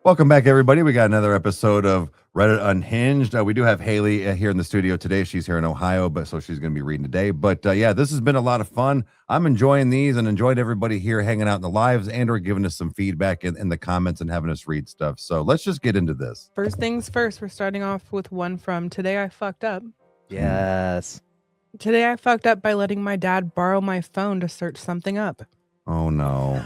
Welcome back, everybody. We got another episode of Reddit Unhinged. We do have Haley here in the studio today. She's here in Ohio, but so she's going to be reading today. But yeah, this has been a lot of fun. I'm enjoying these and enjoyed everybody here hanging out in the lives and or giving us some feedback in the comments and having us read stuff. So let's just get into this. First things first, we're starting off with one from Today I Fucked Up. Yes. Today I fucked up by letting my dad borrow my phone to search something up. Oh, no.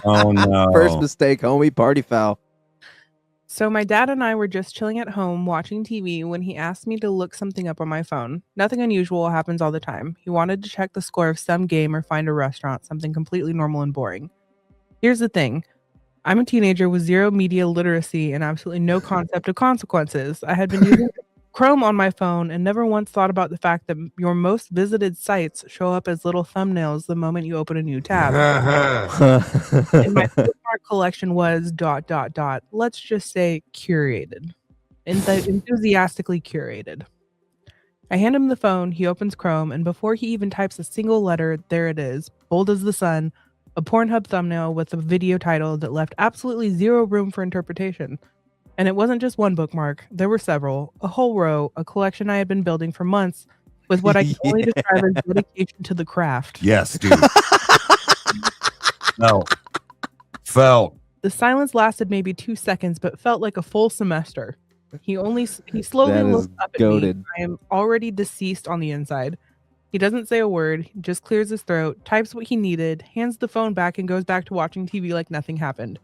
Oh, no. First mistake, homie. Party foul. So my dad and I were just chilling at home watching TV when he asked me to look something up on my phone. Nothing unusual happens all the time. He wanted to check the score of some game or find a restaurant, something completely normal and boring. Here's the thing. I'm a teenager with zero media literacy and absolutely no concept of consequences. I had been using Chrome on my phone and never once thought about the fact that your most visited sites show up as little thumbnails the moment you open a new tab. And my bookmark collection was ... Let's just say curated. Enthusiastically curated. I hand him the phone, he opens Chrome, and before he even types a single letter, there it is, bold as the sun, a Pornhub thumbnail with a video title that left absolutely zero room for interpretation. And it wasn't just one bookmark. There were several, a whole row, a collection I had been building for months with what I can only describe as dedication to the craft. Yes, dude. No. Felt. The silence lasted maybe 2 seconds, but felt like a full semester. He slowly looked up at me. I am already deceased on the inside. He doesn't say a word, he just clears his throat, types what he needed, hands the phone back, and goes back to watching TV like nothing happened.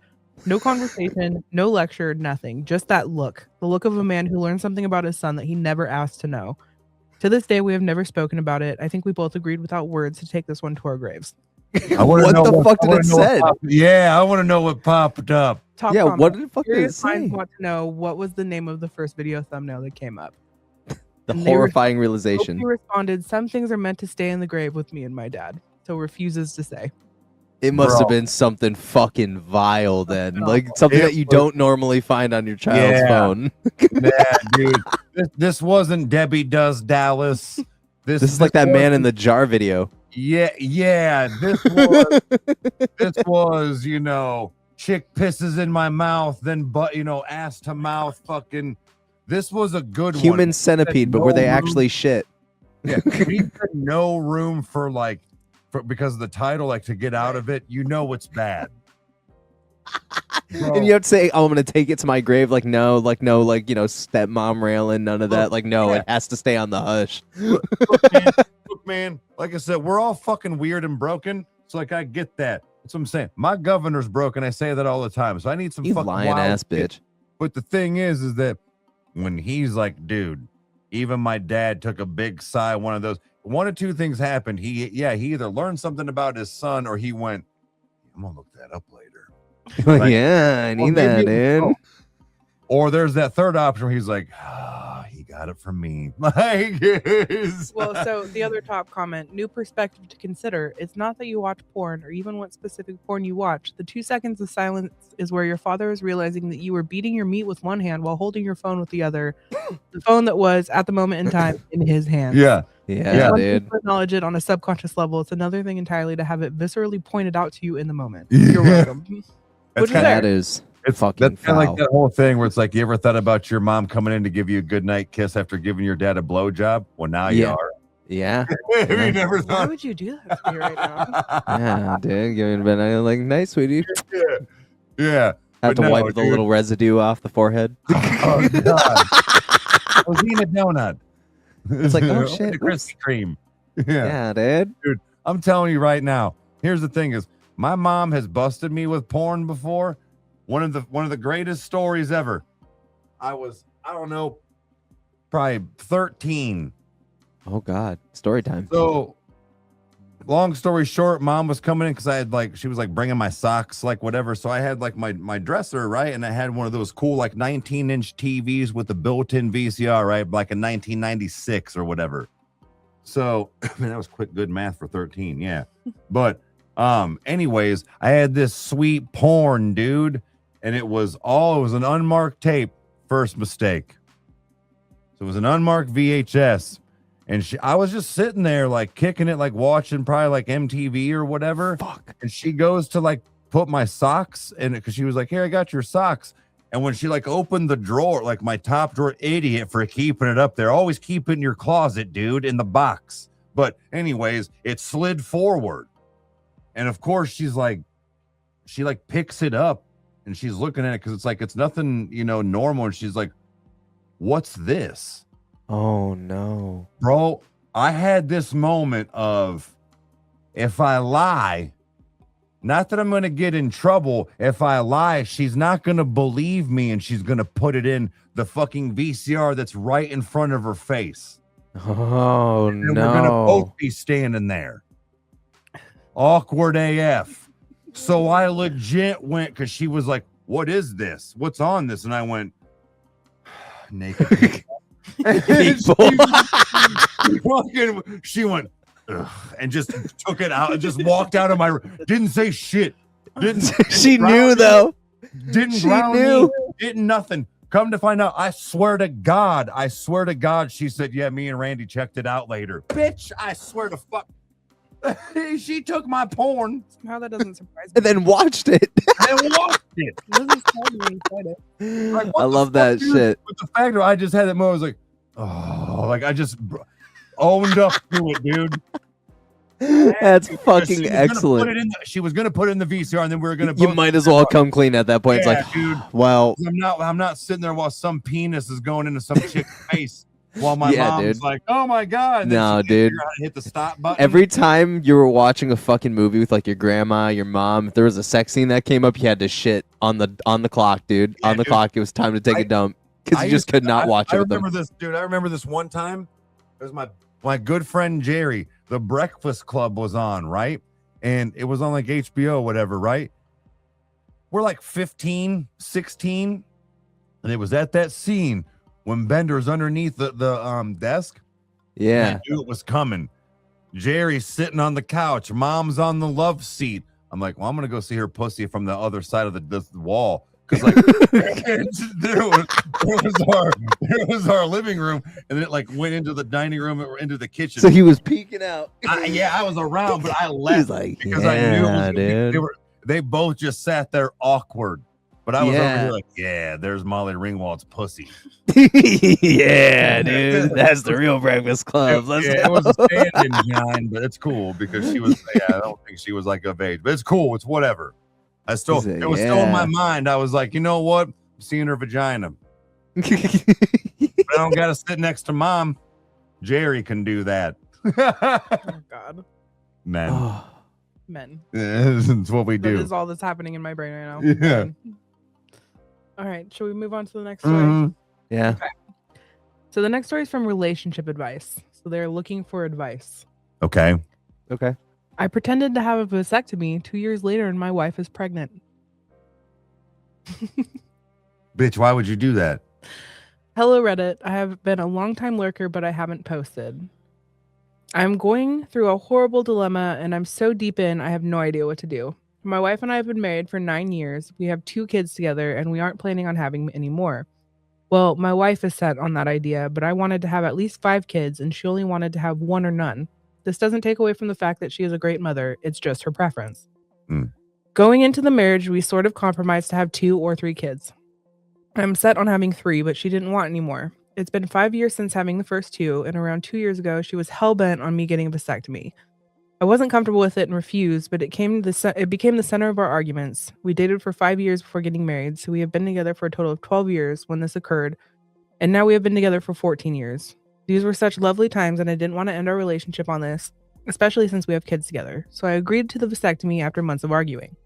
No conversation, no lecture, nothing. Just that look. The look of a man who learned something about his son that he never asked to know. To this day, we have never spoken about it. I think we both agreed without words to take this one to our graves. What the fuck did it say? Yeah, I want to know what popped up. Top yeah, comment. what the fuck did it say? I want to know what was the name of the first video thumbnail that came up. The horrifying realization. He responded, some things are meant to stay in the grave with me and my dad. So refuses to say. It must have been something fucking vile then. Like something that you don't normally find on your child's phone. Yeah, dude. This wasn't Debbie Does Dallas. This is like that Man in the Jar video. Yeah. This was, chick pisses in my mouth, then ass to mouth fucking. This was a good one. Human centipede, but were they actually shit? Yeah, he had no room for because of the title, to get out of it, it's bad. And you have to say, oh, I'm gonna take it to my grave. No, stepmom railing, none of that. It has to stay on the hush. Look, man, like I said, we're all fucking weird and broken. So I get that. That's what I'm saying. My governor's broken. I say that all the time. So I need some fucking lying ass bitch. But the thing is that when he's like, dude, even my dad took a big sigh. One of those. One of two things happened. He either learned something about his son or he went, I'm gonna look that up later. Yeah, I need that, dude. Or there's that third option where he's like, he got it from me. Well, so the other top comment, new perspective to consider. It's not that you watch porn or even what specific porn you watch. The 2 seconds of silence is where your father is realizing that you were beating your meat with one hand while holding your phone with the other. The phone that was, at the moment in time, in his hands. Yeah, dude. To acknowledge it on a subconscious level. It's another thing entirely to have it viscerally pointed out to you in the moment. You're welcome. It's fucking that's kind of like that whole thing where it's like, you ever thought about your mom coming in to give you a good night kiss after giving your dad a blowjob? Well, now you are. Yeah. You never thought. Why would you do that to me right now? Yeah, dude. Giving been nice, sweetie. Yeah. Have to wipe the little residue off the forehead. Oh, God. I was eating a donut. It's like, oh, shit. Krispy Kreme. Yeah, dude. Dude, I'm telling you right now, here's the thing is, my mom has busted me with porn before. One of the greatest stories ever. I don't know, probably 13. Oh God, story time. So, long story short, mom was coming in because I had she was bringing my socks, whatever. So I had my dresser, right, and I had one of those cool 19-inch TVs with the built-in VCR, right, like a 1996 or whatever. So, that was quick, good math for 13, yeah. But anyways, I had this sweet porn, dude. And it was an unmarked tape. First mistake. So it was an unmarked VHS. And I was just sitting there kicking it, watching probably MTV or whatever. Fuck. And she goes to put my socks in it because she was like, here, I got your socks. And when she like opened the drawer, like my top drawer, idiot for keeping it up there. Always keep it in your closet, dude, in the box. But anyways, it slid forward. And of course, she like picks it up and she's looking at it because it's like, it's nothing, normal. And she's like, what's this? Oh, no. Bro, I had this moment of, if I lie, not that I'm going to get in trouble. If I lie, she's not going to believe me and she's going to put it in the fucking VCR that's right in front of her face. Oh, and no. We're going to both be standing there. Awkward AF. So I legit went, because she was like, what is this? What's on this? And I went, naked people. She went, ugh, and just took it out and just walked out of my room. Didn't say shit. She knew though. Didn't ground me. Didn't nothing. Come to find out, I swear to God, she said, yeah, me and Randy checked it out later. Bitch, I swear to fuck. She took my porn. Somehow that doesn't surprise me. And then watched it. And watched it. It doesn't surprise me when you said it. Like, I love that shit. With the fact that I just had that moment, I was like, oh, like I just owned up to it, dude. That's fucking excellent. She was gonna put it in the VCR, and then we were gonna. You might as well come clean at that point. Yeah, it's like, dude. well, I'm not sitting there while some penis is going into some chick's face while my mom's like, oh my God. No, dude. Hit the stop button. Every time you were watching a fucking movie with like your grandma, your mom, if there was a sex scene that came up, you had to shit on the clock, dude. Yeah, on the clock, it was time to take a dump because you just could not watch it with them. I remember this one time. It was my good friend Jerry. The Breakfast Club was on, right? And it was on like HBO or whatever, right? We're like 15, 16. And it was at that scene when Bender's underneath the desk. Yeah. I knew it was coming. Jerry's sitting on the couch. Mom's on the love seat. I'm like, well, I'm going to go see her pussy from the other side of the wall. Because like there was our living room, and then it like went into the dining room or into the kitchen. So he was peeking out. I was around, but I left because I knew they both just sat there awkward. But I was over here like, yeah, there's Molly Ringwald's pussy. Yeah, dude, that's the real Breakfast Club. It was a stand-in, John, but it's cool because she was. Yeah, I don't think she was like of age, but it's cool. It's whatever. It was still in my mind. I was like, you know what? I'm seeing her vagina. But I don't got to sit next to mom. Jerry can do that. Oh, God. Men. Men. That's what we do. That is all that's happening in my brain right now. Yeah. All right. Shall we move on to the next story? Mhm. Yeah. Okay. So the next story is from Relationship Advice. So they're looking for advice. Okay. Okay. I pretended to have a vasectomy 2 years later and my wife is pregnant. Bitch, why would you do that? Hello, Reddit. I have been a long-time lurker, but I haven't posted. I'm going through a horrible dilemma and I'm so deep in, I have no idea what to do. My wife and I have been married for 9 years. We have 2 kids together and we aren't planning on having any more. Well, my wife is set on that idea, but I wanted to have at least 5 kids and she only wanted to have 1 or none. This doesn't take away from the fact that she is a great mother. It's just her preference. Going into the marriage, we sort of compromised to have 2 or 3 kids. I'm set on having 3, but she didn't want any more. It's been 5 years since having the first 2, and around 2 years ago, she was hell-bent on me getting a vasectomy. I wasn't comfortable with it and refused, but it became the center of our arguments. We dated for 5 years before getting married, so we have been together for a total of 12 years when this occurred, and now we have been together for 14 years. These were such lovely times, and I didn't want to end our relationship on this, especially since we have kids together, so I agreed to the vasectomy after months of arguing.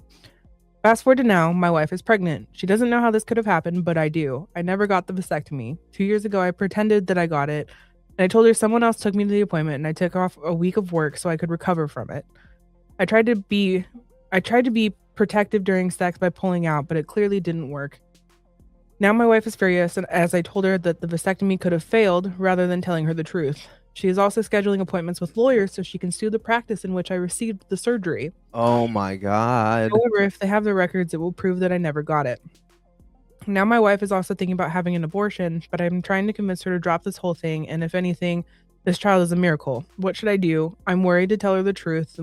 Fast forward to now, my wife is pregnant. She doesn't know how this could have happened, but I do. I never got the vasectomy. 2 years ago, I pretended that I got it, and I told her someone else took me to the appointment, and I took off a week of work so I could recover from it. I tried to be protective during sex by pulling out, but it clearly didn't work. Now my wife is furious, and as I told her that the vasectomy could have failed rather than telling her the truth. She is also scheduling appointments with lawyers so she can sue the practice in which I received the surgery. Oh my God. However, if they have the records, it will prove that I never got it. Now my wife is also thinking about having an abortion, but I'm trying to convince her to drop this whole thing, and if anything, this child is a miracle. What should I do? I'm worried to tell her the truth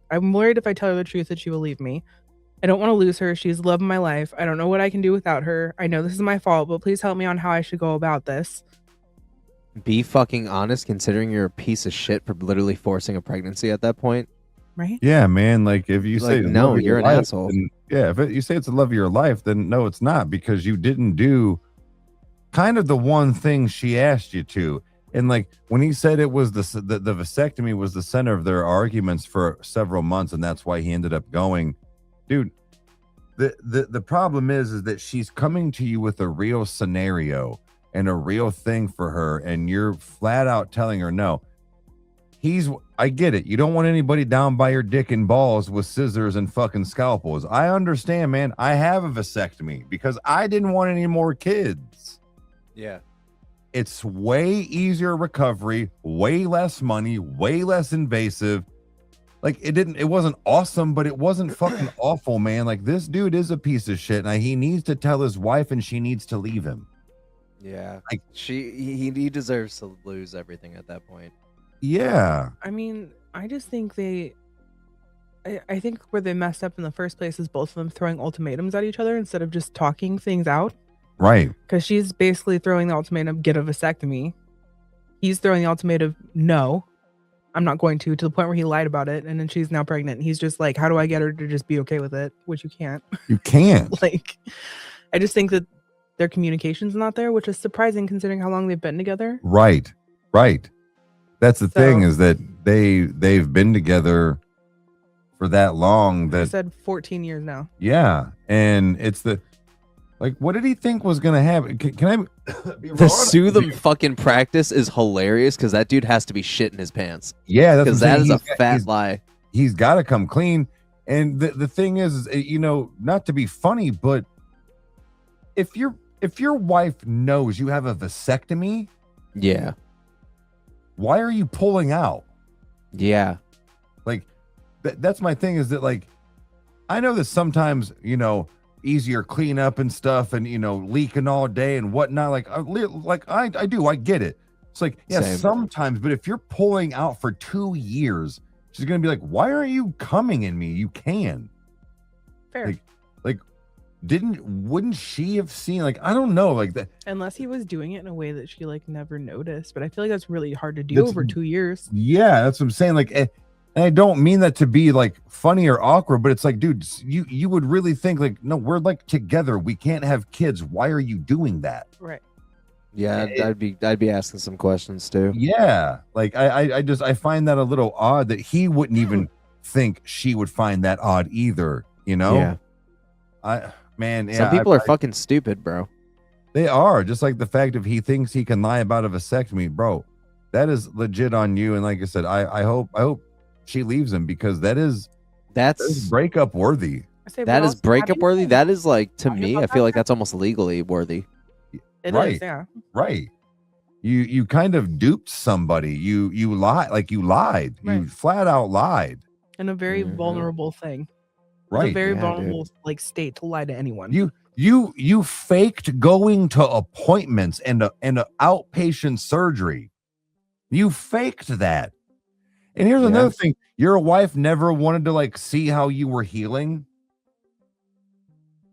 I'm worried if I tell her the truth that she will leave me. I don't want to lose her. She's the love of my life. I don't know what I can do without her. I know this is my fault, but please help me on how I should go about this. Be fucking honest, considering you're a piece of shit for literally forcing a pregnancy at that point. Right? Yeah, man. Like if you say Like, no, you're an asshole. then, yeah, if you say it's the love of your life, then no, it's not, because you didn't do kind of the one thing she asked you to. And like when he said it was the vasectomy was the center of their arguments for several months, and that's why he ended up going, dude. The problem is that she's coming to you with a real scenario and a real thing for her, and you're flat out telling her no. I get it. You don't want anybody down by your dick and balls with scissors and fucking scalpels. I understand, man. I have a vasectomy because I didn't want any more kids. Yeah. It's way easier recovery, way less money, way less invasive. Like it wasn't awesome, but it wasn't fucking awful, man. Like this dude is a piece of shit, and he needs to tell his wife, and she needs to leave him. Yeah. Like he deserves to lose everything at that point. Yeah. I mean, I just think I think where they messed up in the first place is both of them throwing ultimatums at each other instead of just talking things out. Right. Because she's basically throwing the ultimatum, get a vasectomy. He's throwing the ultimatum, no, I'm not going to the point where he lied about it. And then she's now pregnant. And he's just like, how do I get her to just be okay with it? Which you can't. You can't. Like, I just think that their communication's not there, which is surprising considering how long they've been together. Right. That's the thing, is that they've been together for that long. That I said 14 years now. Yeah, and it's like, what did he think was gonna happen? Can I be The raw? sue them fucking practice is hilarious because that dude has to be shitting his pants. Yeah, that's Because what I'm that is saying. a fat lie. He's got to come clean. And the thing is, you know, not to be funny, but if your wife knows you have a vasectomy, Yeah. why are you pulling out? Yeah. Like that's my thing, is that like I know that sometimes, you know, easier cleanup and stuff, and you know, leaking all day and whatnot. Like I do, I get it. It's like, yeah, Same. sometimes, but if you're pulling out for 2 years, she's gonna be like, why aren't you coming in me? You can. Fair. Like wouldn't she have seen, like, I don't know, like that. Unless he was doing it in a way that she like never noticed, but I feel like that's really hard to do That's- over 2 years. Yeah, that's what I'm saying. Like, and I don't mean that to be like funny or awkward, but it's like, dude, you would really think like, no, we're like together. We can't have kids. Why are you doing that? Right. Yeah, I'd be asking some questions too. Yeah, like I find that a little odd that he wouldn't even think she would find that odd either. You know? Yeah. Yeah, Some people are fucking stupid, bro. They are, just like the fact if he thinks he can lie about a vasectomy, bro, that is legit on you. And like I said, I hope she leaves him, because that's breakup worthy. I say, That but is also, how do breakup you worthy. know? That is like, to Talking me, about I feel that like that's almost legally worthy. It Right. is, yeah. Right. You kind of duped somebody. You lied, like you lied. You Right. flat out lied. And a very Mhm. vulnerable thing. It's Right. a very Yeah, vulnerable like state to lie to anyone. You faked going to appointments and a outpatient surgery. You faked that. And here's another thing. Your wife never wanted to like see how you were healing.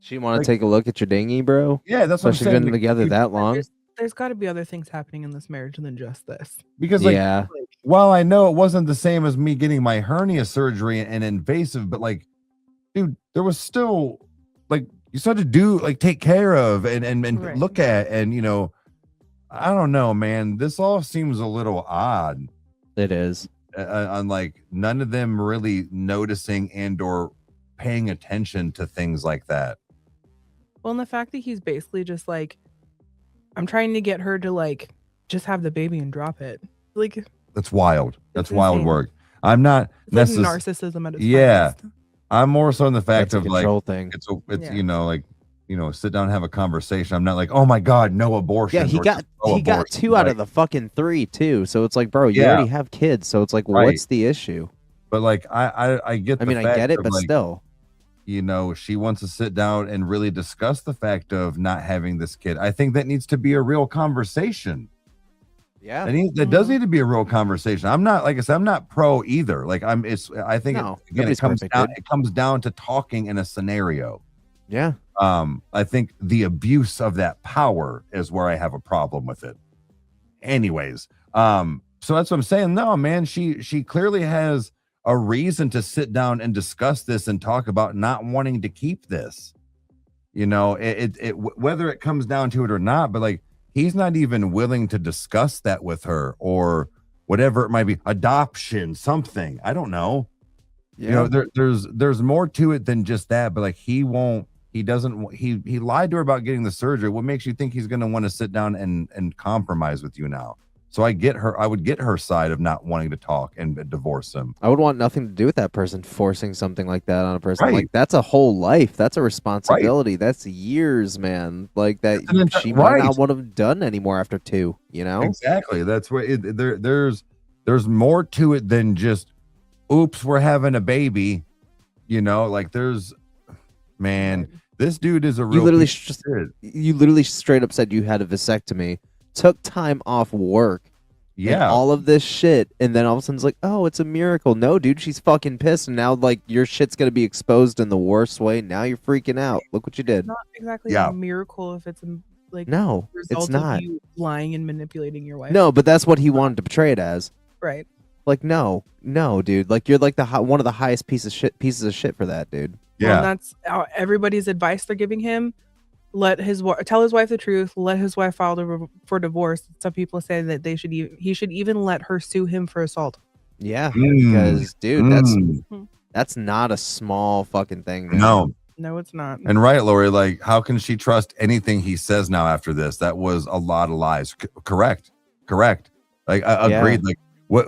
She want Like- to take a look at your dinghy, bro. Yeah, that's what I'm Especially saying. been Like, together that long. There's got to be other things happening in this marriage than just this. because like, Yeah. while I know it wasn't the same as me getting my hernia surgery and invasive, but like, dude, there was still like, you still had to do, like, take care of and Right. look at, and you know, I don't know, man. This all seems a little odd. It is. On like none of them really noticing and or paying attention to things like that. Well, and the fact that he's basically just like, I'm trying to get her to like just have the baby and drop it. Like, it's That's wild. That's wild insane. work. I'm not like necessarily. narcissism at its Yeah. finest. I'm more so in the fact That's a of like, control thing. it's Yeah. you know, like, you know, sit down and have a conversation. I'm not like, oh my god, no abortion. Yeah, he got 2 out of the fucking 3 too. So it's like, bro, you Yeah. already have kids. So it's like, Right. what's the issue? But like, I get. I mean, I fact get it, of, but like, still. you know, she wants to sit down and really discuss the fact of not having this kid. I think that needs to be a real conversation. Yeah. That does need to be a real conversation. I'm not, like I said, I'm not pro either. Like I think nobody's perfect, dude. it comes down to talking in a scenario. Yeah. I think the abuse of that power is where I have a problem with it. Anyways, so that's what I'm saying. No, man, she clearly has a reason to sit down and discuss this and talk about not wanting to keep this. You know, whether it comes down to it or not, but like he's not even willing to discuss that with her or whatever it might be, adoption, something. I don't know. Yeah. You know, there's more to it than just that, but like he lied to her about getting the surgery. What makes you think he's going to want to sit down and compromise with you now? So I would get her side of not wanting to talk and divorce him. I would want nothing to do with that person forcing something like that on a person. Right. Like that's a whole life. That's a responsibility. Right. That's years, man. Like that she might not want to have done anymore after 2, you know? Exactly. That's where there's more to it than just, oops, we're having a baby. You know, like man, this dude is a real you literally straight up said you had a vasectomy, took time off work, all of this shit, and then all of a sudden it's like, oh, it's a miracle. No, dude, she's fucking pissed, and now like your shit's gonna be exposed in the worst way. Now you're freaking out. Look what you did. It's not exactly a miracle if it's like no, it's not. Of you lying and manipulating your wife. No, but that's what he wanted to portray it as. Right. Like no, dude. Like you're like one of the highest pieces of shit for that, dude. Yeah, well, that's everybody's advice they're giving him. Tell his wife the truth. Let his wife file for divorce. Some people say that he should even let her sue him for assault. Yeah, because dude, that's not a small fucking thing. Dude. No, it's not. And right, Lori, like how can she trust anything he says now after this? That was a lot of lies. Correct. Like I agreed. Like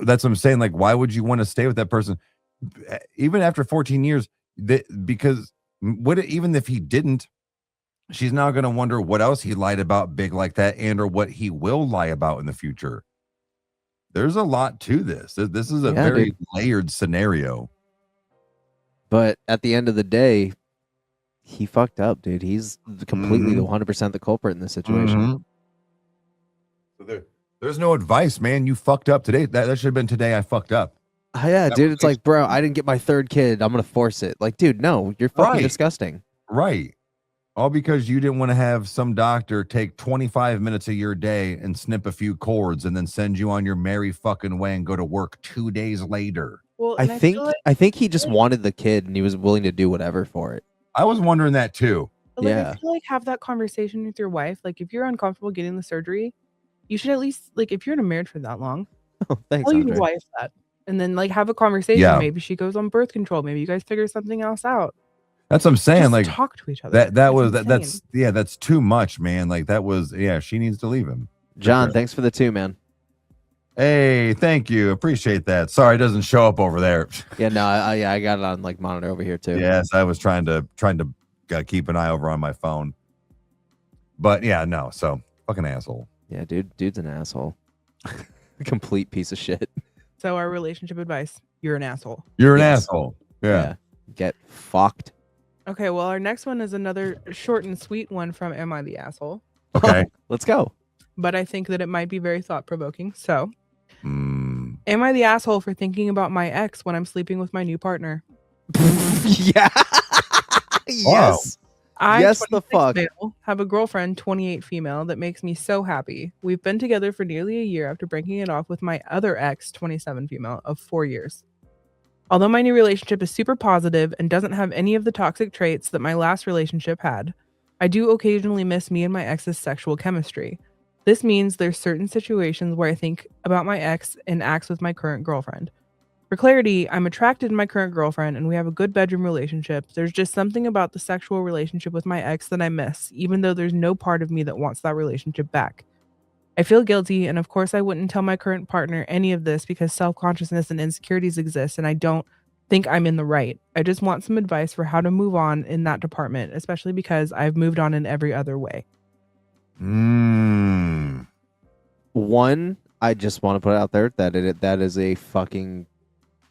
that's what I'm saying. Like why would you want to stay with that person even after 14 years? Because even if he didn't, she's now going to wonder what else he lied about big like that and or what he will lie about in the future. There's a lot to this. This is a very layered scenario. But at the end of the day, he fucked up, dude. He's completely 100% the culprit in this situation. So there's no advice, man. You fucked up today. That should have been today I fucked up. Yeah, dude. It's like, bro, I didn't get my 3rd kid. I'm going to force it. Like, dude, no, you're fucking disgusting. Right. All because you didn't want to have some doctor take 25 minutes of your day and snip a few cords and then send you on your merry fucking way and go to work 2 days later. Well, I think he just wanted the kid and he was willing to do whatever for it. I was wondering that too. But I feel like have that conversation with your wife. Like if you're uncomfortable getting the surgery, you should at least if you're in a marriage for that long, thanks, tell your wife that. And then have a conversation. Yeah. Maybe she goes on birth control. Maybe you guys figure something else out. That's what I'm saying. Just like talk to each other. That's too much, man. Like that was she needs to leave him. John, thanks for the 2, man. Hey, thank you. Appreciate that. Sorry, it doesn't show up over there. Yeah, no, I got it on monitor over here too. Yes, I was trying to keep an eye over on my phone. But no, so fucking asshole. Yeah, dude's an asshole. Complete piece of shit. So our relationship advice, you're an asshole. You're an asshole. Yeah. Get fucked. Okay, well, our next one is another short and sweet one from Am I the Asshole? Okay. Let's go. But I think that it might be very thought-provoking. So, am I the asshole for thinking about my ex when I'm sleeping with my new partner? Yeah. Yes. Yes, the fuck. Male, have a girlfriend, 28 female, that makes me so happy. We've been together for nearly a year after breaking it off with my other ex, 27 female, of 4 years. Although my new relationship is super positive and doesn't have any of the toxic traits that my last relationship had, I do occasionally miss me and my ex's sexual chemistry. This means there's certain situations where I think about my ex and acts with my current girlfriend. For clarity, I'm attracted to my current girlfriend and we have a good bedroom relationship. There's just something about the sexual relationship with my ex that I miss, even though there's no part of me that wants that relationship back. I feel guilty, and of course I wouldn't tell my current partner any of this because self-consciousness and insecurities exist, and I don't think I'm in the right. I just want some advice for how to move on in that department, especially because I've moved on in every other way. One, I just want to put it out there that is a fucking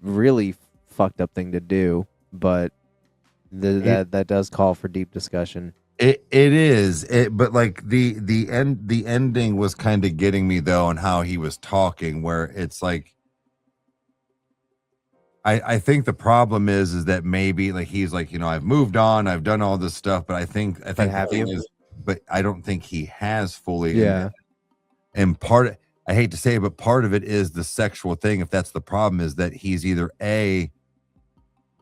really fucked up thing to do, but that does call for deep discussion. It is but like the ending was kind of getting me though, and how he was talking, where it's like I think the problem is that maybe like he's like, I've moved on, I've done all this stuff, but I think the thing is, but I don't think he has fully. Yeah. And I hate to say it, but part of it is the sexual thing. If that's the problem, is that he's either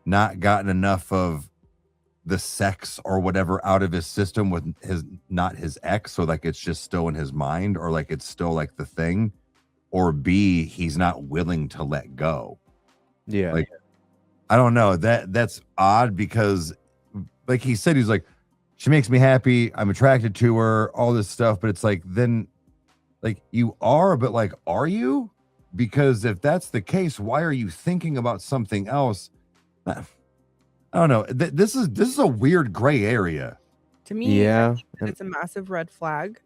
not gotten enough of the sex or whatever out of his system with not his ex, so like it's just still in his mind, or like it's still like the thing, or B, he's not willing to let go. Yeah. Like, I don't know, that's odd, because like he said, he's like, she makes me happy, I'm attracted to her, all this stuff, but it's like, then like you are, but like, are you? Because if that's the case, why are you thinking about something else? I don't know. This is a weird gray area. To me, yeah, it's a massive red flag.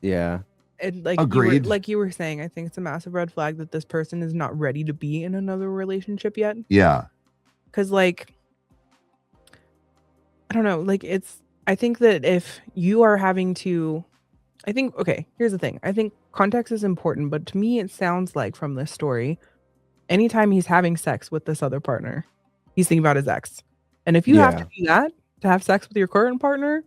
Yeah. And like agreed. You were saying, I think it's a massive red flag that this person is not ready to be in another relationship yet. Yeah. Because like, I don't know, like I think that if you are having to, okay, here's the thing. I think context is important, but to me, it sounds like from this story, anytime he's having sex with this other partner, he's thinking about his ex. And if you have to do that to have sex with your current partner,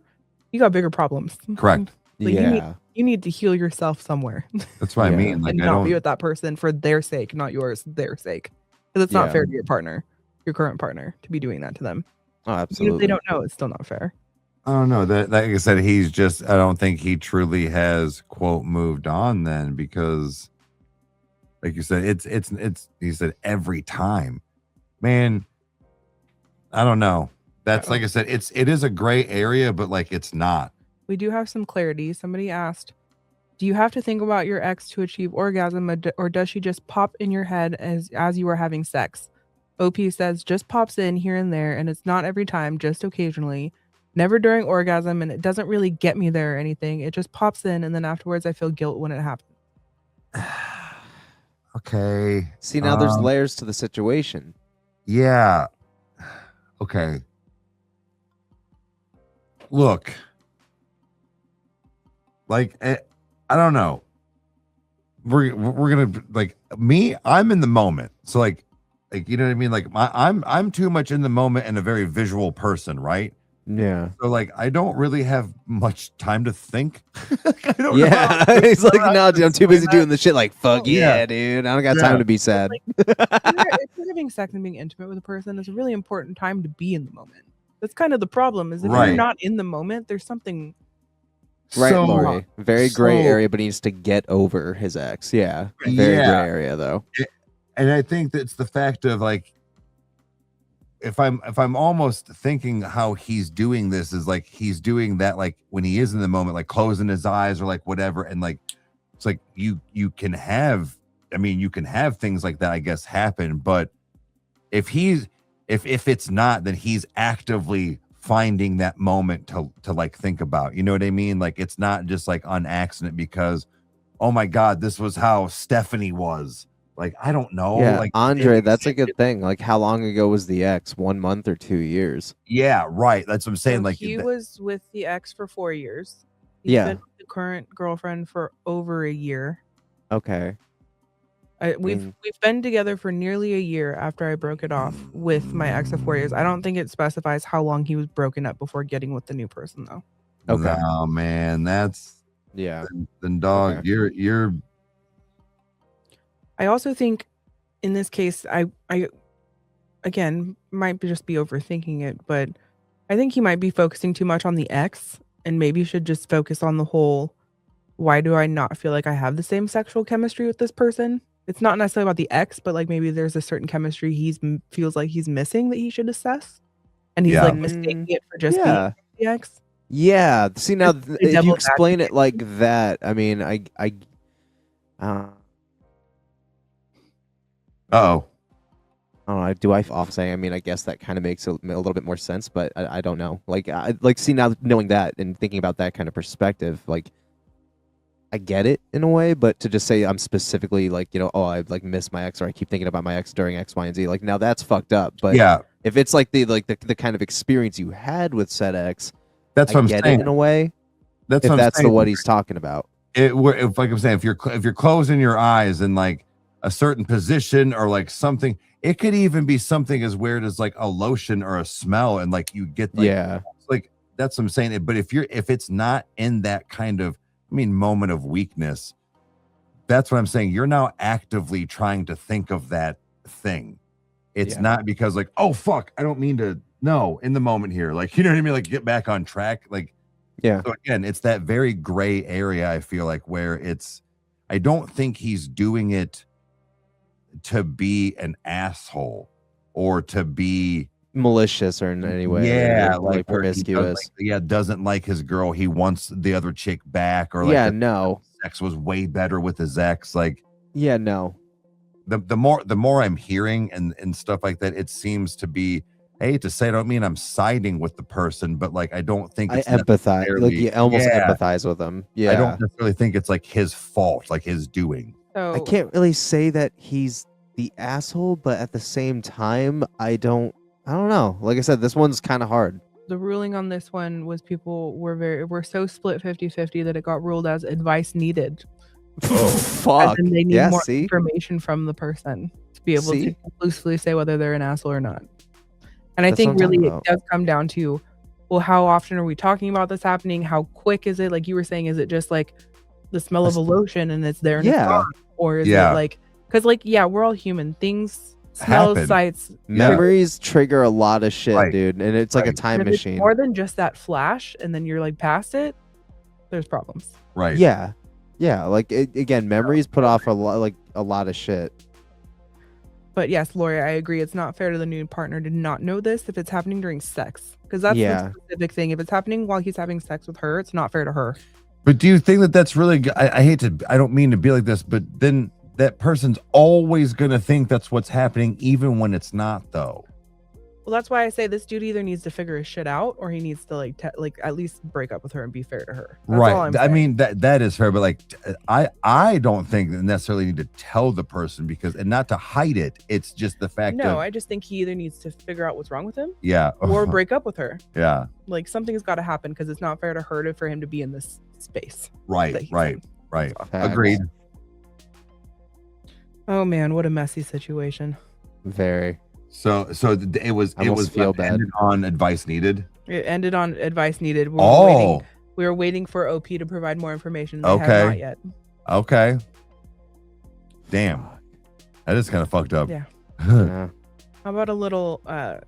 you got bigger problems. Correct. Like you need to heal yourself somewhere. That's what I mean. Like, and not be with that person for their sake, not yours, their sake. Because it's not fair to your partner, your current partner, to be doing that to them. Oh, absolutely. Even if they don't know, it's still not fair. I don't know. That like I said, I don't think he truly has, quote, moved on then, because like you said, it's he said every time. Man, I don't know. That's like I said, it is a gray area, but like it's not. We do have some clarity. Somebody asked, do you have to think about your ex to achieve orgasm, or does she just pop in your head as you are having sex? OP says just pops in here and there, and it's not every time, just occasionally. Never during orgasm, and it doesn't really get me there or anything. It just pops in, and then afterwards I feel guilt when it happens. Okay. See, now there's layers to the situation. Yeah. Okay. Look. Like, I don't know. We're gonna like me. I'm in the moment, so like you know what I mean. Like I'm too much in the moment and a very visual person, right? Yeah. So like I don't really have much time to think. I don't know. He's like, no, dude, I'm too busy doing the shit. Like, fuck yeah, dude. I don't got time to be sad. If you're having sex and being intimate with a person, it's a really important time to be in the moment. That's kind of the problem. Is if you're not in the moment, there's something. Right, Lori. Very gray area, but he needs to get over his ex. Yeah. Very gray area, though. And I think that's the fact of like, if I'm almost thinking how he's doing this is like he's doing that like when he is in the moment, like closing his eyes or like whatever, and like it's like you can have, I mean, you can have things like that, I guess, happen, but if it's not, then he's actively finding that moment to like think about, you know what I mean? Like it's not just like on accident because, oh my God, this was how Stephanie was. Like, I don't know. Yeah, like Andre, that's a good thing. Like, how long ago was the ex? 1 month or 2 years? Yeah, right. That's what I'm saying. So like he was with the ex for 4 years. He's been with the current girlfriend for over a year. Okay. We've been together for nearly a year after I broke it off with my ex of 4 years. I don't think it specifies how long he was broken up before getting with the new person, though. Okay. Oh man, that's Then dog, okay. You're. I also think, in this case, I again might just be overthinking it, but I think he might be focusing too much on the ex, and maybe should just focus on the whole. Why do I not feel like I have the same sexual chemistry with this person? It's not necessarily about the ex, but like maybe there's a certain chemistry feels like he's missing that he should assess, and he's like mistaking it for just being the ex. Yeah. See, now if you explain it like that, I mean, Uh-oh. I don't know. Do I off saying? I mean, I guess that kind of makes a little bit more sense, but I don't know. Like, see, now knowing that and thinking about that kind of perspective, like, I get it in a way, but to just say I'm specifically like, you know, oh, I like miss my ex, or I keep thinking about my ex during X, Y, and Z. Like, now that's fucked up. But yeah, if it's like the kind of experience you had with said ex, That's what I'm get saying. it in a way. That's if what that's I'm saying. what he's talking about. If like I'm saying, if you're closing your eyes in like a certain position or like something, it could even be something as weird as like a lotion or a smell, and like you get like, like that's what I'm saying. But if it's not in that kind of, moment of weakness, that's what I'm saying. You're now actively trying to think of that thing. It's not because like, oh fuck, I don't mean to. No, in the moment here, like, you know what I mean, like get back on track, like. So again, it's that very gray area, I feel like, where I don't think he's doing it to be an asshole or to be malicious or in any way. Yeah, like promiscuous. Doesn't like his girl. He wants the other chick back, or like sex was way better with his ex. Like, no. The more I'm hearing and stuff like that, it seems to be, I hate to say, I don't mean I'm siding with the person, but like I don't think it's empathize. Like you almost empathize with them. Yeah, I don't necessarily think it's like his fault, like his doing. So I can't really say that he's the asshole, but at the same time, I don't know. Like I said, this one's kind of hard. The ruling on this one was people were so split 50-50 that it got ruled as advice needed. Oh fuck! And they need more information from the person to be able to conclusively say whether they're an asshole or not. And I think really it does come down to, well, how often are we talking about this happening? How quick is it? Like you were saying, is it just like the smell of a lotion and it's there and it's gone? Or is it like, because like, we're all human. Things, smells, sights, memories trigger a lot of shit, dude. And it's like a time machine. More than just that flash and then you're like past it, there's problems. Right. Yeah. Like again, memories put off a lot of shit. But yes, Lori, I agree. It's not fair to the new partner to not know this if it's happening during sex. Because that's the specific thing. If it's happening while he's having sex with her, it's not fair to her. But do you think that that's really, I don't mean to be like this, but then that person's always going to think that's what's happening, even when it's not, though. Well, that's why I say this dude either needs to figure his shit out or he needs to like at least break up with her and be fair to her. That's all I'm saying. I mean, that is fair, but like I don't think that necessarily need to tell the person and not to hide it. It's just the fact that I just think he either needs to figure out what's wrong with him. Yeah. Or break up with her. Yeah. Like something's got to happen because it's not fair to her for him to be in this space. Right. Agreed. Oh man, what a messy situation. Very. So it was ended on advice needed. It ended on advice needed. We were waiting for OP to provide more information. They have not yet. Okay. Damn. That is kind of fucked up. Yeah. How about a little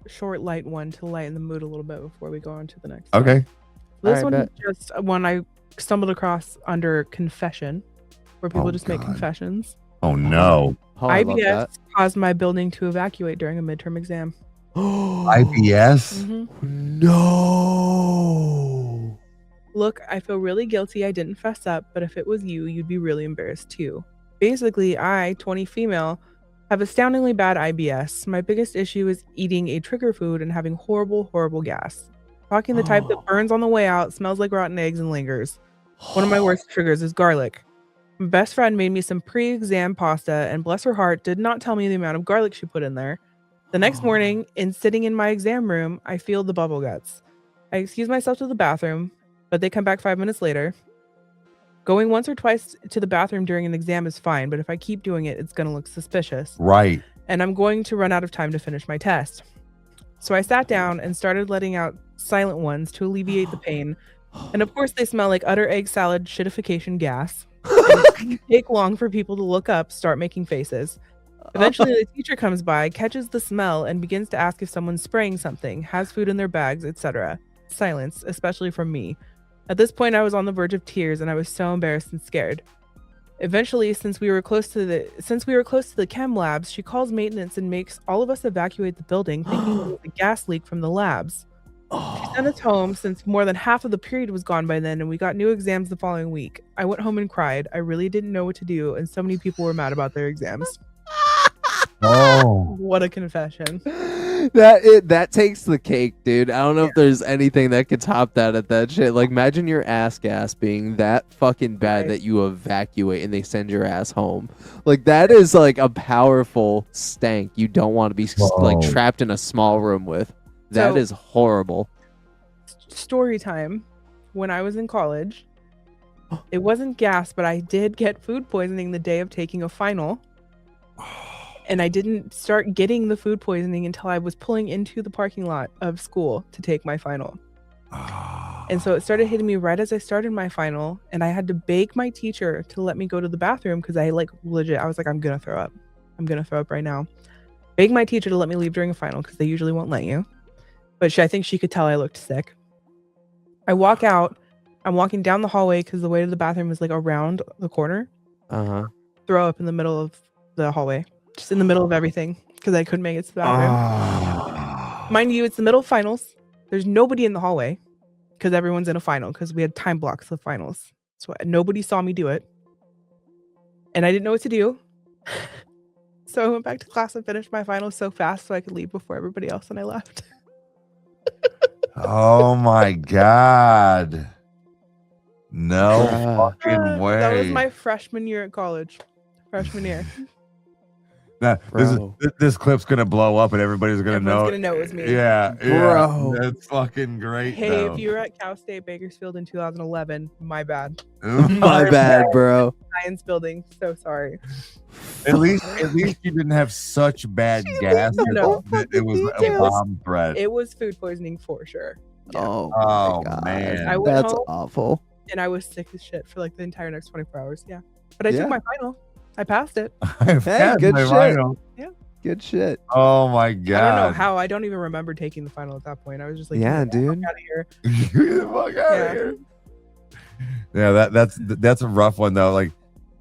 short, light one to lighten the mood a little bit before we go on to the next one? Okay. This one is just one I stumbled across under confession, where people just make confessions. Oh no. IBS caused my building to evacuate during a midterm exam. IBS? Mm-hmm. No. Look, I feel really guilty I didn't fess up, but if it was you, you'd be really embarrassed too. Basically, I, 20 female, have astoundingly bad IBS. My biggest issue is eating a trigger food and having horrible, horrible gas. Talking the type that burns on the way out, smells like rotten eggs, and lingers. One of my worst triggers is garlic. My best friend made me some pre-exam pasta, and bless her heart, did not tell me the amount of garlic she put in there. The next morning, sitting in my exam room, I feel the bubble guts. I excuse myself to the bathroom, but they come back 5 minutes later. Going once or twice to the bathroom during an exam is fine, but if I keep doing it, it's going to look suspicious. Right. And I'm going to run out of time to finish my test. So I sat down and started letting out silent ones to alleviate the pain. And of course, they smell like utter egg salad shittification gas. It take long for people to look up, start making faces. Eventually, the teacher comes by, catches the smell, and begins to ask if someone's spraying something, has food in their bags, etc. Silence, especially from me. At this point, I was on the verge of tears, and I was so embarrassed and scared. Eventually, since we were close to the chem labs, she calls maintenance and makes all of us evacuate the building, thinking it was a gas leak from the labs. She sent us home since more than half of the period was gone by then, and we got new exams the following week. I went home and cried. I really didn't know what to do, and so many people were mad about their exams. Oh, what a confession. That takes the cake, dude. I don't know if there's anything that could top that at that shit. Like, imagine your ass gas being that fucking bad that you evacuate and they send your ass home. Like, that is like a powerful stank you don't want to be like trapped in a small room with. That is horrible. Story time. When I was in college, it wasn't gas, but I did get food poisoning the day of taking a final. And I didn't start getting the food poisoning until I was pulling into the parking lot of school to take my final. And so it started hitting me right as I started my final, and I had to beg my teacher to let me go to the bathroom because I was like, I'm gonna throw up. I'm gonna throw up right now. Beg my teacher to let me leave during a final because they usually won't let you. But I think she could tell I looked sick. I walk out. I'm walking down the hallway because the way to the bathroom is like around the corner. Throw up in the middle of the hallway, just in the middle of everything because I couldn't make it to the bathroom. Mind you, it's the middle of finals. There's nobody in the hallway because everyone's in a final because we had time blocks of finals. So nobody saw me do it. And I didn't know what to do. So I went back to class and finished my finals so fast so I could leave before everybody else, and I left. Oh my God. No fucking way. That was my freshman year at college. Freshman year. Now, this clip's gonna blow up and everybody's gonna know. Everyone's gonna know it was me. Yeah, Bro. that's fucking great. Hey, though. if you were at Cal State Bakersfield in 2011, my bad. My bad, bro. Science building, so sorry. At least you didn't have such bad gas. No. That it was a bomb threat. It was food poisoning for sure. Yeah. Oh my God. Man, I went That's home awful. and I was sick as shit for like the entire next 24 hours. Yeah, but I took my final. I passed it. Hey, good shit. Final. Yeah. Good shit. Oh my God. I don't know how. I don't even remember taking the final at that point. I was just like, Yeah, "Get the dude. fuck out of here." Get the fuck out of here. Yeah, that's a rough one though. Like,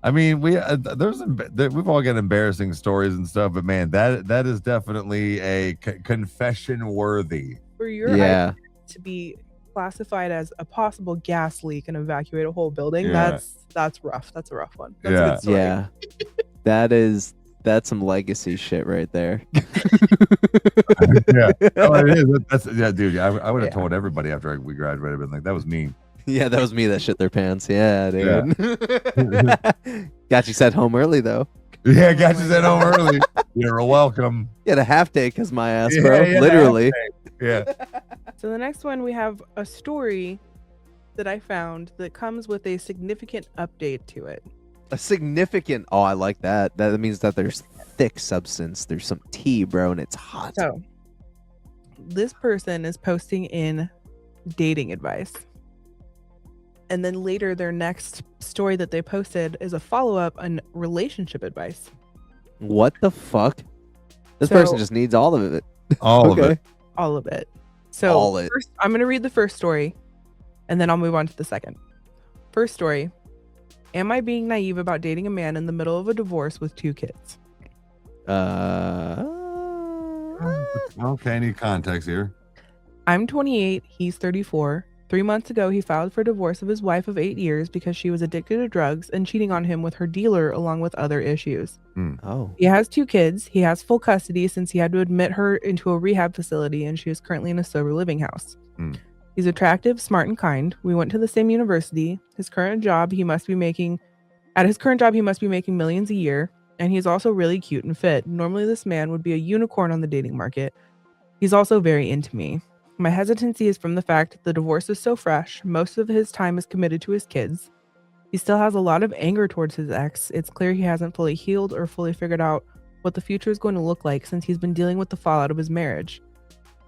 I mean, we've all got embarrassing stories and stuff, but man, that is definitely a confession worthy. For your idea to be classified as a possible gas leak and evacuate a whole building, that's rough. That's a rough one. That's a good story. Yeah. That's some legacy shit right there. Yeah. Oh, it is. Dude. I would have told everybody after we graduated, been like, that was me. Yeah, that was me that shit their pants. Yeah, dude. Got you sent home early though. Yeah, got you sent home early. You're welcome. You had a half day because my ass, bro. Literally. Yeah. So the next one, we have a story that I found that comes with a significant update to it. A significant. Oh, I like that. That means that there's thick substance. There's some tea, bro, and it's hot. So this person is posting in dating advice. And then later, their next story that they posted is a follow-up on relationship advice. What the fuck? This person just needs all of it. All of it. All of it. So first, I'm going to read the first story, and then I'll move on to the second. First story. Am I being naive about dating a man in the middle of a divorce with 2 kids? Okay, I need context here. I'm 28. He's 34. 3 months ago, he filed for divorce of his wife of 8 years because she was addicted to drugs and cheating on him with her dealer along with other issues. Oh. He has 2 kids. He has full custody since he had to admit her into a rehab facility, and she is currently in a sober living house. He's attractive, smart, and kind. We went to the same university. At his current job, he must be making millions a year, and he's also really cute and fit. Normally, this man would be a unicorn on the dating market. He's also very into me. My hesitancy is from the fact the divorce is so fresh. Most of his time is committed to his kids. He still has a lot of anger towards his ex. It's clear he hasn't fully healed or fully figured out what the future is going to look like since he's been dealing with the fallout of his marriage.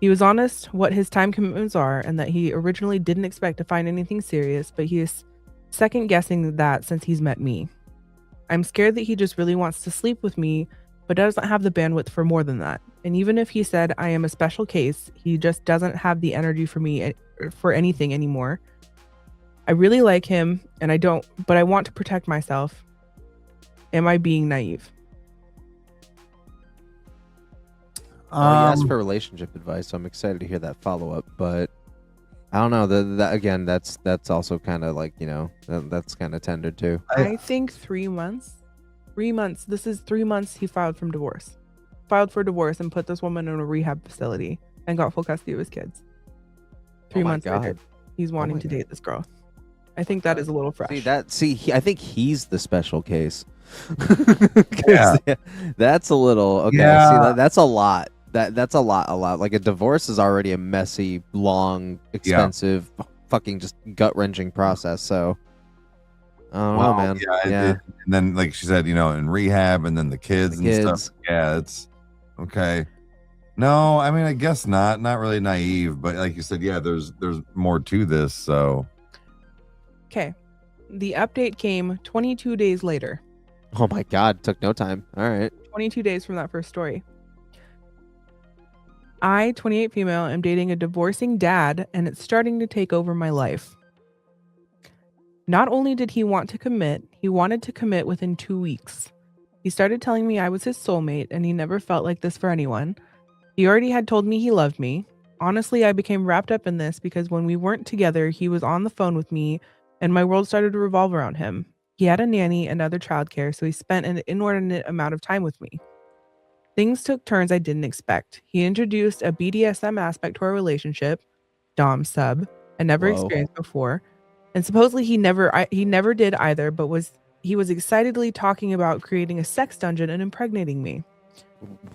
He was honest what his time commitments are and that he originally didn't expect to find anything serious, but he is second guessing that since he's met me. I'm scared that he just really wants to sleep with me, but doesn't have the bandwidth for more than that. And even if he said I am a special case, he just doesn't have the energy for me for anything anymore. I really like him, and but I want to protect myself. Am I being naive? Well, you asked for relationship advice, so I'm excited to hear that follow up. But I don't know. That's also kind of like, that's kind of tender too. I think 3 months. 3 months. This is 3 months he filed for divorce and put this woman in a rehab facility and got full custody of his kids. 3 months later, he's wanting to date this girl. I think that is a little fresh. I think he's the special case. Yeah. That's a little okay. Yeah. See, that's a lot. That's a lot. Like a divorce is already a messy, long, expensive, fucking just gut-wrenching process. So I don't know, man. And then like she said, in rehab, and then the kids and stuff. Yeah, it's okay. No, I mean, I guess not really naive, but like you said, there's more to this. So okay, the update came 22 days later. Oh my God, took no time. All right, 22 days from that first story. I, 28 female, am dating a divorcing dad, and it's starting to take over my life. Not only did he want to commit, he wanted to commit within 2 weeks. He started telling me I was his soulmate, and he never felt like this for anyone. He already had told me he loved me. Honestly, I became wrapped up in this because when we weren't together, he was on the phone with me, and my world started to revolve around him. He had a nanny and other childcare, so he spent an inordinate amount of time with me. Things took turns I didn't expect. He introduced a BDSM aspect to our relationship, dom sub, I never experienced before, and supposedly he never did either, but he was excitedly talking about creating a sex dungeon and impregnating me.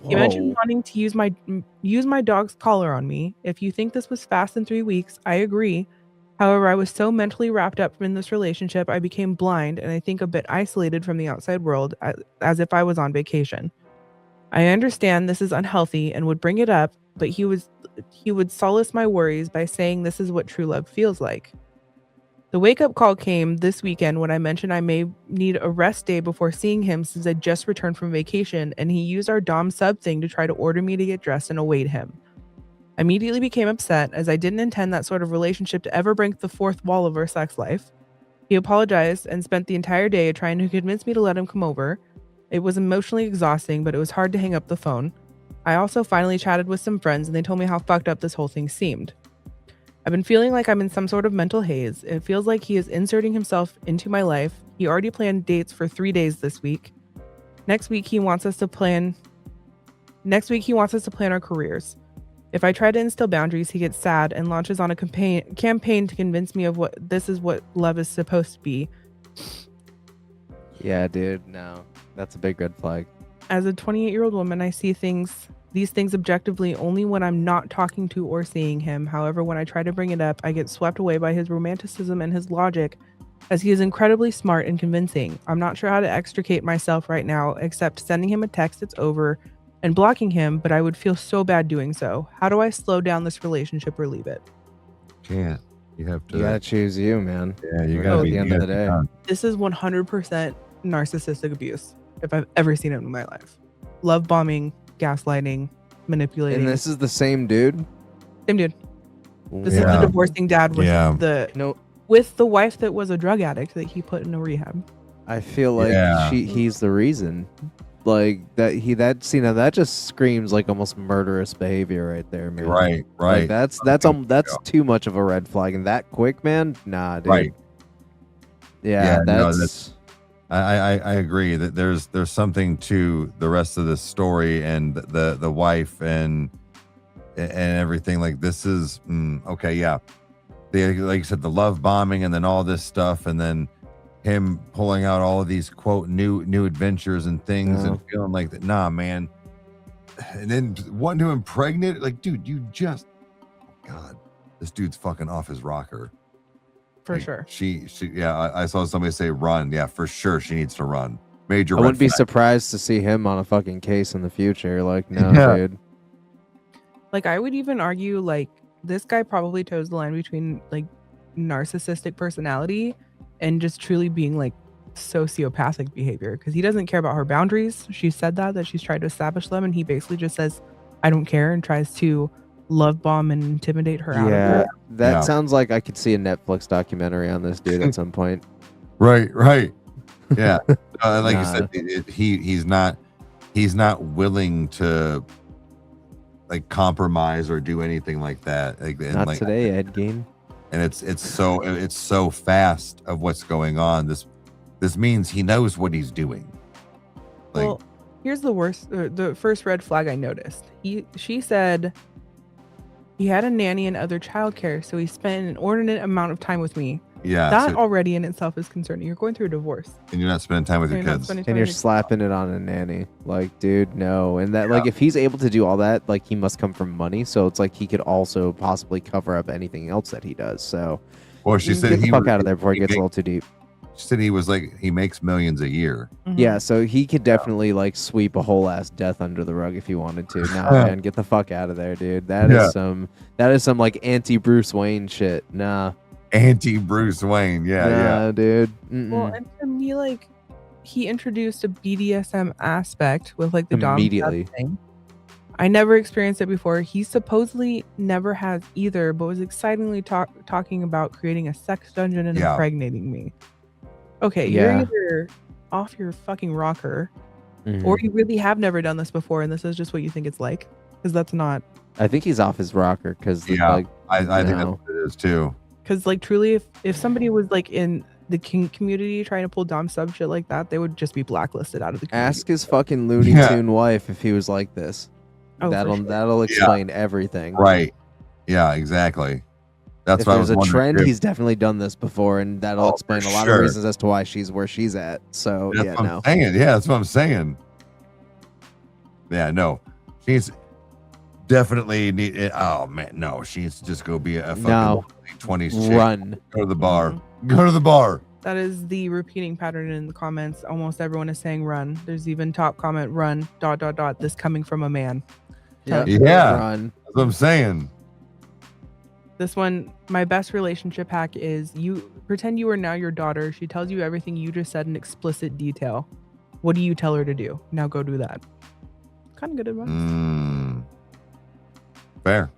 He mentioned wanting to use my dog's collar on me. If you think this was fast in 3 weeks, I agree. However, I was so mentally wrapped up in this relationship, I became blind and I think a bit isolated from the outside world, as if I was on vacation. I understand this is unhealthy and would bring it up, but he would solace my worries by saying this is what true love feels like. The wake-up call came this weekend when I mentioned I may need a rest day before seeing him since I just returned from vacation, and he used our dom sub thing to try to order me to get dressed and await him. I immediately became upset, as I didn't intend that sort of relationship to ever break the fourth wall of our sex life. He apologized and spent the entire day trying to convince me to let him come over. It was emotionally exhausting, but it was hard to hang up the phone. I also finally chatted with some friends, and they told me how fucked up this whole thing seemed. I've been feeling like I'm in some sort of mental haze. It feels like he is inserting himself into my life. He already planned dates for 3 days this week. Next week he wants us to plan our careers. If I try to instill boundaries, he gets sad and launches on a campaign to convince me of what love is supposed to be. Yeah, dude, no. That's a big red flag. As a 28-year-old woman, I see these things objectively only when I'm not talking to or seeing him. However, when I try to bring it up, I get swept away by his romanticism and his logic, as he is incredibly smart and convincing. I'm not sure how to extricate myself right now, except sending him a text that's over and blocking him, but I would feel so bad doing so. How do I slow down this relationship or leave it? Can't. You have to. You gotta choose you, man. Yeah, you gotta be at the end of the day. This is 100% narcissistic abuse, if I've ever seen it in my life. Love bombing, gaslighting, manipulating. And this is the same dude? Same dude. This is the divorcing dad with the wife that was a drug addict that he put in a rehab. I feel like he's the reason. Like that just screams like almost murderous behavior right there, man. Right. Like that's too much of a red flag, and that quick, man. Nah, dude. Right. Yeah, I agree that there's something to the rest of this story and the wife and everything. Like this is okay. Yeah, like you said, the love bombing and then all this stuff, and then him pulling out all of these quote new adventures and things and feeling like that. Nah, man. And then wanting to impregnate, like, dude, God, this dude's fucking off his rocker. For like, sure. She I saw somebody say run. Yeah, for sure she needs to run. Major. I wouldn't be surprised to see him on a fucking case in the future. Like, no, dude. Like, I would even argue, like, this guy probably toes the line between, like, narcissistic personality and just truly being, like, sociopathic behavior, because he doesn't care about her boundaries. She said that she's tried to establish them, and he basically just says, I don't care, and tries to love bomb and intimidate her out of it. That sounds like I could see a Netflix documentary on this dude at some point. Right. Yeah. Like you said, he's not willing to like compromise or do anything like that. Not like, today, Ed Gein. And it's so fast of what's going on. This means he knows what he's doing. Like, well, here's the first red flag I noticed. She said he had a nanny and other childcare, so he spent an inordinate amount of time with me. Yeah. That already in itself is concerning. You're going through a divorce. And you're not spending time with your kids. And you're slapping it on a nanny. Like, dude, no. And that, like, if he's able to do all that, like, he must come from money. So it's like he could also possibly cover up anything else that he does. So, or she said get the fuck out of there before it gets a little too deep. She said he was like, he makes millions a year. Mm-hmm. Yeah, so he could definitely like sweep a whole ass death under the rug if he wanted to. Nah, man, get the fuck out of there, dude. That is some like anti Bruce Wayne shit. Nah. Anti Bruce Wayne. Yeah. Dude. Well, and to me, like, he introduced a BDSM aspect with like the immediately thing. I never experienced it before. He supposedly never has either, but was excitingly talking about creating a sex dungeon and impregnating me. Okay, you're either off your fucking rocker, or you really have never done this before, and this is just what you think it's like. Because that's not. I think he's off his rocker. Because like, I think that's what it is too. Because like truly, if somebody was like in the community trying to pull dom sub shit like that, they would just be blacklisted out of the community. Ask his fucking Looney Tune wife if he was like this. Oh, that'll explain everything. Right. Yeah. Exactly. That's why there's a trend. He's definitely done this before, and that'll explain a lot of reasons as to why she's where she's at. So that's what I'm saying. Yeah, that's what I'm saying. Yeah, no, she's definitely oh man, no, she needs to just go be a fucking 20s. Run. Go to the bar. Go to the bar. That is the repeating pattern in the comments. Almost everyone is saying run. There's even top comment run ... This coming from a man. Yeah, run. That's what I'm saying. This one, my best relationship hack is you pretend you are now your daughter. She tells you everything you just said in explicit detail. What do you tell her to do? Now go do that. Kind of good advice. Fair.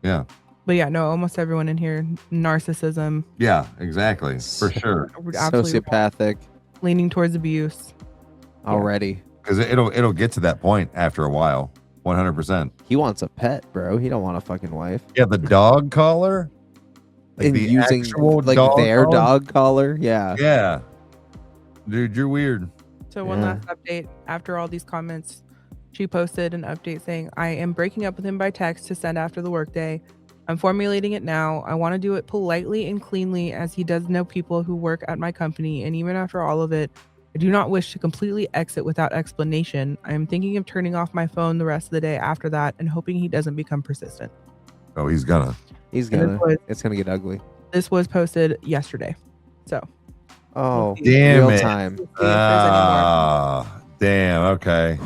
Yeah. But yeah, no, almost everyone in here, narcissism. Yeah, exactly. For sure. Sociopathic. Leaning towards abuse. Already. Because it'll get to that point after a while. 100%. He wants a pet, bro. He don't want a fucking wife. Yeah, the dog collar. Like and using like their dog collar. Yeah. Yeah. Dude, you're weird. So one last update. After all these comments, she posted an update saying, I am breaking up with him by text to send after the workday. I'm formulating it now. I want to do it politely and cleanly as he does know people who work at my company. And even after all of it, I do not wish to completely exit without explanation. I am thinking of turning off my phone the rest of the day after that and hoping he doesn't become persistent. Oh, he's gonna. It's gonna get ugly. This was posted yesterday. So. Oh, damn real it. Time. Damn. Okay.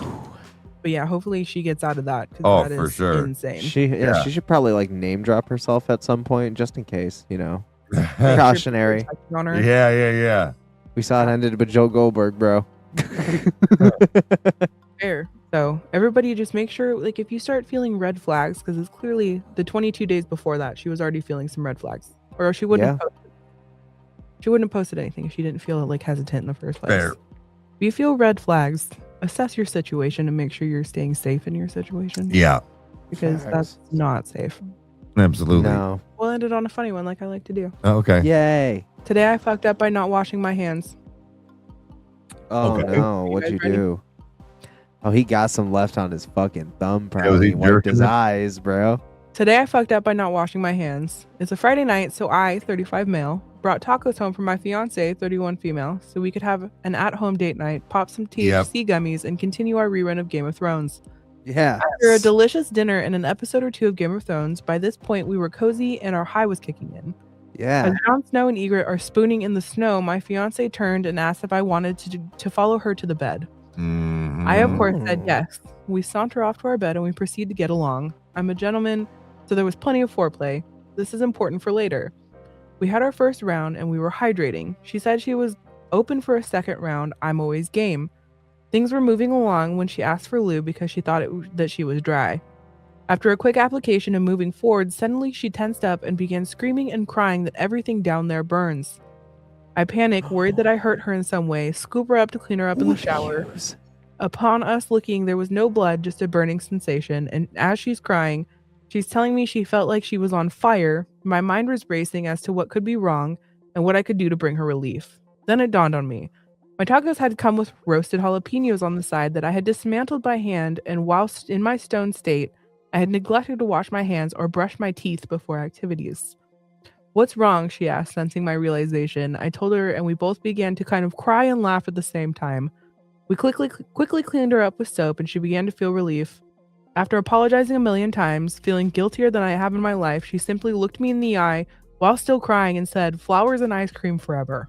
But yeah, hopefully she gets out of that. Oh, that for is sure. Insane. She should probably like name drop herself at some point just in case, you know. Precautionary. Yeah. We saw it ended with Joe Goldberg, bro. Fair. So everybody just make sure, like, if you start feeling red flags, because it's clearly the 22 days before that, she was already feeling some red flags. Or she wouldn't have posted. She wouldn't have posted anything if she didn't feel like hesitant in the first place. Fair. If you feel red flags, assess your situation and make sure you're staying safe in your situation. Yeah. Because that's not safe. Absolutely. No. We'll end it on a funny one like I like to do. Oh, okay. Yay. Today I fucked up by not washing my hands. Oh no, what'd you do? Oh, he got some left on his fucking thumb, probably. He wiped his eyes, bro. Today I fucked up by not washing my hands. It's a Friday night, so I, 35 male, brought tacos home for my fiance, 31 female, so we could have an at-home date night, pop some THC gummies, and continue our rerun of Game of Thrones. Yeah. After a delicious dinner and an episode or two of Game of Thrones, by this point we were cozy and our high was kicking in. Yeah. As Jon Snow and Ygritte are spooning in the snow, my fiance turned and asked if I wanted to follow her to the bed. Mm-hmm. I, of course, said yes. We saunter off to our bed and we proceed to get along. I'm a gentleman, so there was plenty of foreplay. This is important for later. We had our first round and we were hydrating. She said she was open for a second round. I'm always game. Things were moving along when she asked for lube because she thought that she was dry. After a quick application and moving forward, suddenly she tensed up and began screaming and crying that everything down there burns. I panic, worried that I hurt her in some way, scoop her up to clean her up in the shower. Upon us looking, there was no blood, just a burning sensation, and as she's crying, she's telling me she felt like she was on fire. My mind was racing as to what could be wrong and what I could do to bring her relief. Then it dawned on me. My tacos had come with roasted jalapenos on the side that I had dismantled by hand, and whilst in my stoned state, I had neglected to wash my hands or brush my teeth before activities. What's wrong? She asked, sensing my realization. I told her, and we both began to kind of cry and laugh at the same time. We quickly cleaned her up with soap, and she began to feel relief. After apologizing a million times, feeling guiltier than I have in my life, she simply looked me in the eye while still crying and said, "Flowers and ice cream forever."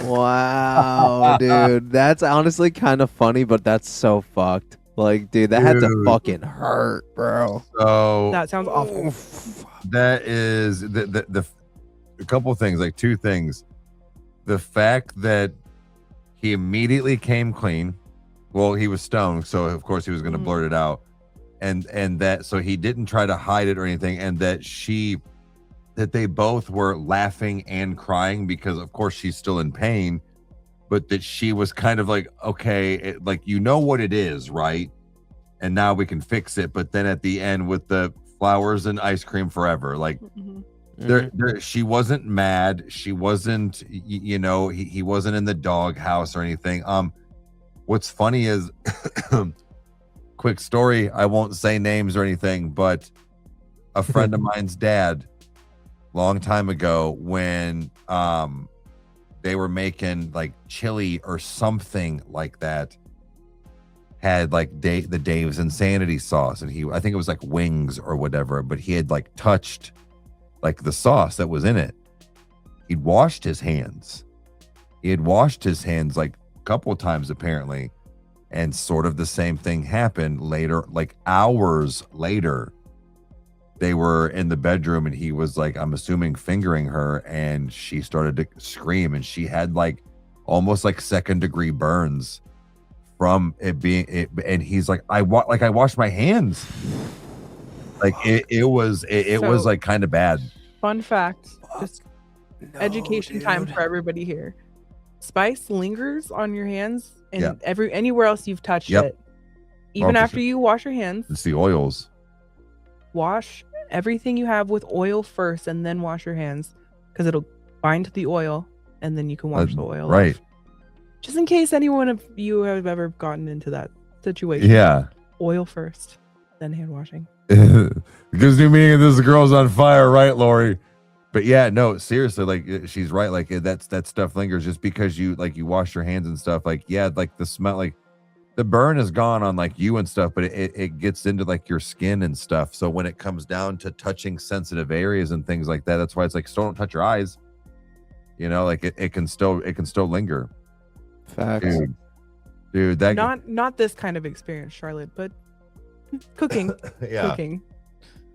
Wow, dude. That's honestly kind of funny, but that's so fucked. Like, dude, that had to fucking hurt, bro. So That sounds awful. that is the a couple of things, like two things. The fact that he immediately came clean. Well, he was stoned, so of course he was going to blurt it out. And that, so he didn't try to hide it or anything, and that they both were laughing and crying because of course she's still in pain, but that she was kind of like, okay, like, you know what it is, right? And now we can fix it. But then at the end with the flowers and ice cream forever, like she wasn't mad. She wasn't, he wasn't in the doghouse or anything. What's funny is quick story, I won't say names or anything, but a friend of mine's dad, long time ago, when they were making like chili or something like that, had like the Dave's Insanity sauce, and I think it was like wings or whatever, but he had like touched like the sauce that was in it. He'd washed his hands. He had washed his hands like a couple of times apparently, and sort of the same thing happened later, like hours later. They were in the bedroom and he was like, I'm assuming fingering her, and she started to scream, and she had like almost like 2nd-degree burns from it being it. And he's like, I washed my hands. Like it was like kind of bad. Fun fact, just education time for everybody here. Spice lingers on your hands and anywhere else you've touched it. Even after you wash your hands. It's the oils. Wash everything you have with oil first and then wash your hands, because it'll bind to the oil and then you can wash the oil off. Just in case anyone of you have ever gotten into that situation. Yeah. Oil first, then hand washing. Gives you meaning this girl's on fire, right, Lori? But yeah, no, seriously, like she's right. Like that stuff lingers just because you wash your hands and stuff. Like, yeah, like the smell, like the burn is gone on like you and stuff, but it gets into like your skin and stuff. So when it comes down to touching sensitive areas and things like that, that's why it's like, still don't touch your eyes. Like it can still linger. Facts. Dude, that not this kind of experience, Charlotte, but cooking. Cooking.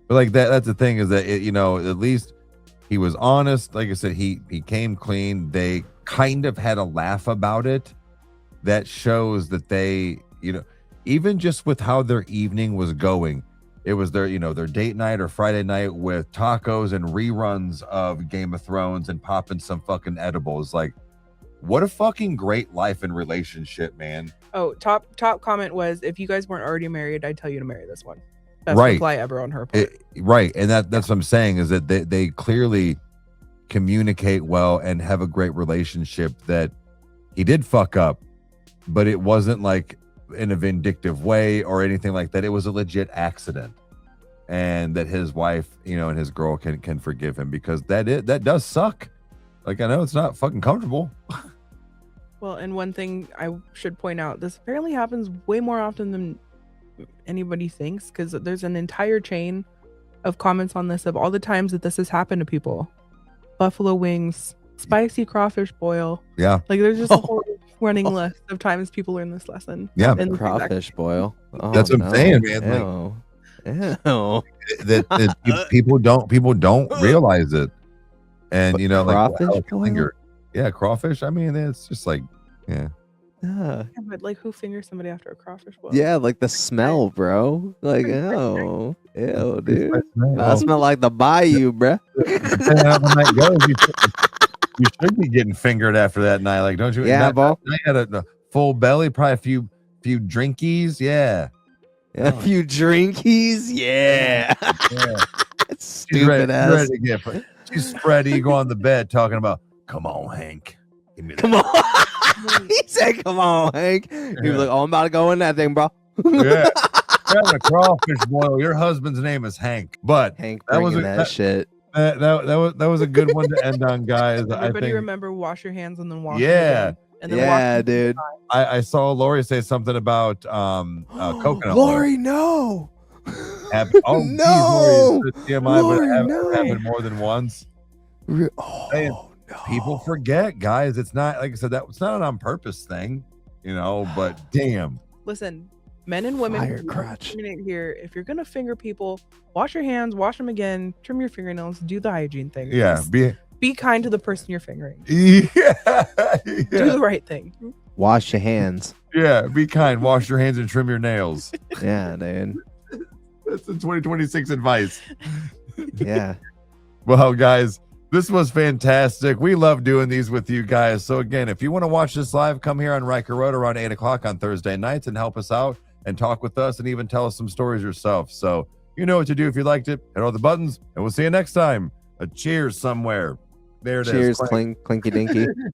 But like that's the thing, is that at least he was honest. Like I said, he came clean. They kind of had a laugh about it. That shows that they, even just with how their evening was going, it was their date night or Friday night with tacos and reruns of Game of Thrones and popping some fucking edibles. Like, what a fucking great life and relationship, man. Oh, top comment was, if you guys weren't already married, I'd tell you to marry this one. Best reply ever on her part. Right. And that's what I'm saying, is that they clearly communicate well and have a great relationship. That he did fuck up, but it wasn't like in a vindictive way or anything like that. It was a legit accident, and that his wife, and his girl can forgive him, because that does suck. Like, I know it's not fucking comfortable. Well, and one thing I should point out, this apparently happens way more often than anybody thinks, because there's an entire chain of comments on this of all the times that this has happened to people. Buffalo wings, spicy crawfish boil. Yeah. Like, there's just a whole running list of times people learn this lesson. Yeah. Crawfish boil. Oh, that's what I'm saying, man. That people don't realize it. And crawfish like wow, yeah, crawfish. I mean, it's just like, yeah, but like, who fingers somebody after a crawfish boil? Yeah, like the smell, bro. Like, ew, dude. I smell like the bayou, bro. Depending on how the night goes, you should be getting fingered after that night. Like, don't you? Yeah, bro. I had a full belly, probably a few drinkies. Yeah. A few drinkies. Yeah. Stupid ass. She's spread eagle on the bed talking about, come on, Hank. Come on. He said, come on, Hank. He was like, oh, I'm about to go in that thing, bro. Yeah. Having a crawfish boil. Your husband's name is Hank. But Hank that was that shit. That was a good one to end on, guys. Everybody I think. remember wash your hands and then wash Yeah. them again. And then Yeah, wash them dude. I saw Lori say something about coconut Lori, oil. no. Oh No. geez, Lori, it's TMI, Lori, but it no. happened more than once. Oh, no. People forget, guys. It's not, like I said, it's not an on purpose thing, but damn. Listen, men and women Fire who crotch. discriminate here. If you're gonna finger people, wash your hands, wash them again, trim your fingernails, do the hygiene thing. Yeah, Just be kind to the person you're fingering. yeah, Do the right thing. Wash your hands. yeah, be kind. Wash your hands and trim your nails. Yeah, dude. That's the 2026 advice. Yeah. Well, guys, this was fantastic. We love doing these with you guys. So again, if you want to watch this live, come here on Rykerroad around 8 o'clock on Thursday nights and help us out and talk with us and even tell us some stories yourself. So you know what to do if you liked it. Hit all the buttons and we'll see you next time. A cheers somewhere. There it is. Cheers, clinky dinky.